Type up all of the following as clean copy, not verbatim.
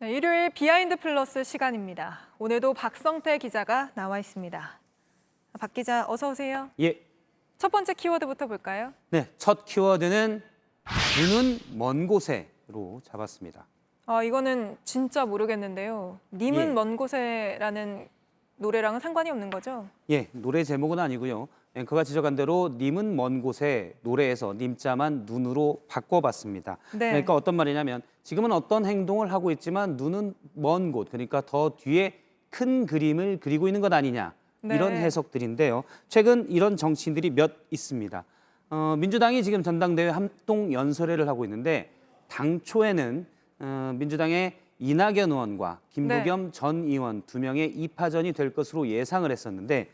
네, 일요일 비하인드 플러스 시간입니다. 오늘도 박성태 기자가 나와 있습니다. 박 기자, 어서 오세요. 예. 첫 번째 키워드부터 볼까요? 네, 첫 키워드는 눈은 먼 곳에로 잡았습니다. 이거는 진짜 모르겠는데요. 님은 예. 먼 곳에라는 노래랑은 상관이 없는 거죠? 예, 노래 제목은 아니고요. 앵커가 지적한 대로 님은 먼 곳에 노래에서 님자만 눈으로 바꿔봤습니다. 네. 그러니까 어떤 말이냐면 지금은 어떤 행동을 하고 있지만 눈은 먼 곳, 그러니까 더 뒤에 큰 그림을 그리고 있는 것 아니냐. 네. 이런 해석들인데요. 최근 이런 정치인들이 몇 있습니다. 민주당이 지금 전당대회 합동 연설회를 하고 있는데 당초에는 민주당의 이낙연 의원과 김부겸 전 의원 두 명의 2파전이 될 것으로 예상을 했었는데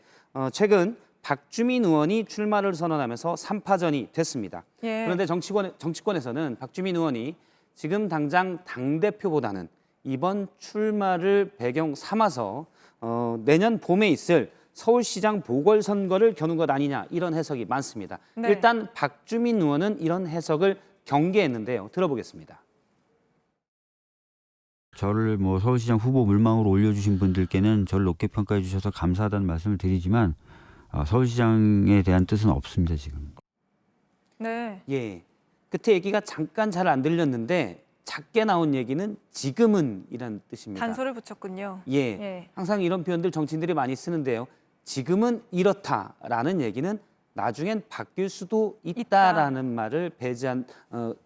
최근 박주민 의원이 출마를 선언하면서 3파전이 됐습니다. 예. 그런데 정치권에서는 박주민 의원이 지금 당장 당대표보다는 이번 출마를 배경 삼아서 내년 봄에 있을 서울시장 보궐선거를 겨눈 것 아니냐 이런 해석이 많습니다. 네. 일단 박주민 의원은 이런 해석을 경계했는데요. 들어보겠습니다. 저를 서울시장 후보 물망으로 올려주신 분들께는 저를 높게 평가해 주셔서 감사하다는 말씀을 드리지만 서울시장에 대한 뜻은 없습니다, 지금. 네. 예, 끝에 얘기가 잠깐 잘 안 들렸는데 작게 나온 얘기는 지금은 이란 뜻입니다. 단서를 붙였군요. 예, 예. 항상 이런 표현들 정치인들이 많이 쓰는데요. 지금은 이렇다라는 얘기는 나중엔 바뀔 수도 있다라는 말을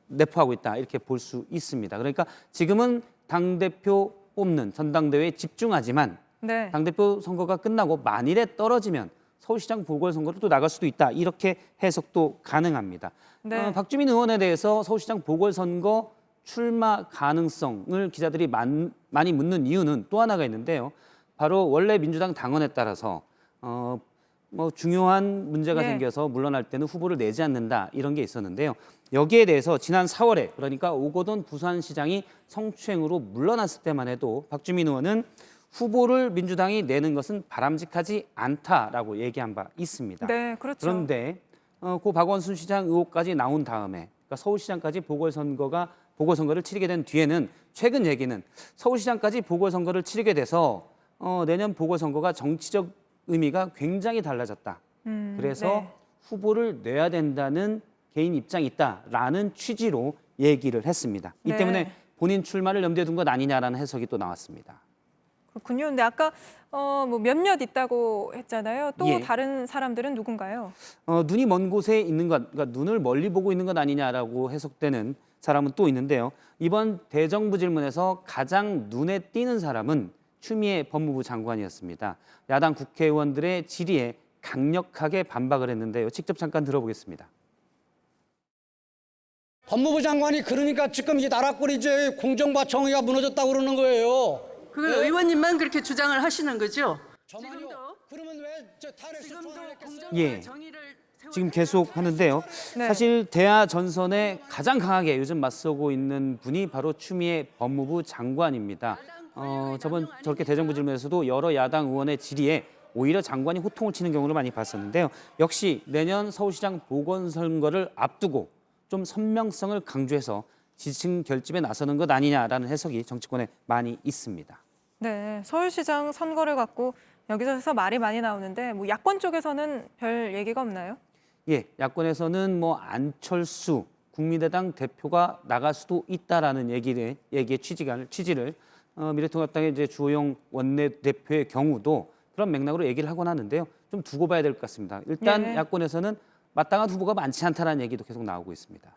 내포하고 있다 이렇게 볼 수 있습니다. 그러니까 지금은 당대표 뽑는 전당대회에 집중하지만 네. 당대표 선거가 끝나고 만일에 떨어지면 서울시장 보궐선거로 또 나갈 수도 있다 이렇게 해석도 가능합니다. 네. 박주민 의원에 대해서 서울시장 보궐선거 출마 가능성을 기자들이 많이 묻는 이유는 또 하나가 있는데요. 바로 원래 민주당 당원에 따라서 중요한 문제가 예. 생겨서 물러날 때는 후보를 내지 않는다 이런 게 있었는데요. 여기에 대해서 지난 4월에 그러니까 오거돈 부산시장이 성추행으로 물러났을 때만 해도 박주민 의원은 후보를 민주당이 내는 것은 바람직하지 않다라고 얘기한 바 있습니다. 네, 그렇죠. 그런데 고 박원순 시장 의혹까지 나온 다음에 그러니까 서울시장까지 보궐선거를 치르게 된 뒤에는 최근 얘기는 서울시장까지 보궐선거를 치르게 돼서 내년 보궐선거가 정치적 의미가 굉장히 달라졌다. 그래서 네. 후보를 내야 된다는 개인 입장이 있다라는 취지로 얘기를 했습니다. 이 네. 때문에 본인 출마를 염두에 둔 것 아니냐라는 해석이 또 나왔습니다. 그렇군요. 근데 아까 몇몇 있다고 했잖아요. 또 예. 다른 사람들은 누군가요? 눈이 먼 곳에 있는 것, 그러니까 눈을 멀리 보고 있는 것 아니냐라고 해석되는 사람은 또 있는데요. 이번 대정부 질문에서 가장 눈에 띄는 사람은 추미애 법무부 장관이었습니다. 야당 국회의원들의 질의에 강력하게 반박을 했는데요. 직접 잠깐 들어보겠습니다. 법무부 장관이 그러니까 지금 이 나라꼴이 이제 공정과 정의가 무너졌다고 그러는 거예요. 그걸 의원님만 그렇게 주장을 하시는 거죠? 저만요. 지금도 그러면 왜 탄핵 지금도 소추안을 했겠어요? 공정과 예. 정의를 세워야 지금 계속 하는데요. 네. 사실 대하 전선에 가장 강하게 요즘 맞서고 있는 분이 바로 추미애 법무부 장관입니다. 저렇게 대정부 질문에서도 여러 야당 의원의 질의에 오히려 장관이 호통을 치는 경우를 많이 봤었는데요. 역시 내년 서울시장 보궐선거를 앞두고 좀 선명성을 강조해서 지층 결집에 나서는 것 아니냐라는 해석이 정치권에 많이 있습니다. 네, 서울시장 선거를 갖고 여기저기서 말이 많이 나오는데 야권 쪽에서는 별 얘기가 없나요? 예, 야권에서는 안철수 국민의당 대표가 나갈 수도 있다라는 얘기의 취지를 미래통합당의 이제 주호영 원내대표의 경우도 그런 맥락으로 얘기를 하곤 하는데요. 좀 두고 봐야 될 것 같습니다. 일단 예. 야권에서는 마땅한 후보가 많지 않다라는 얘기도 계속 나오고 있습니다.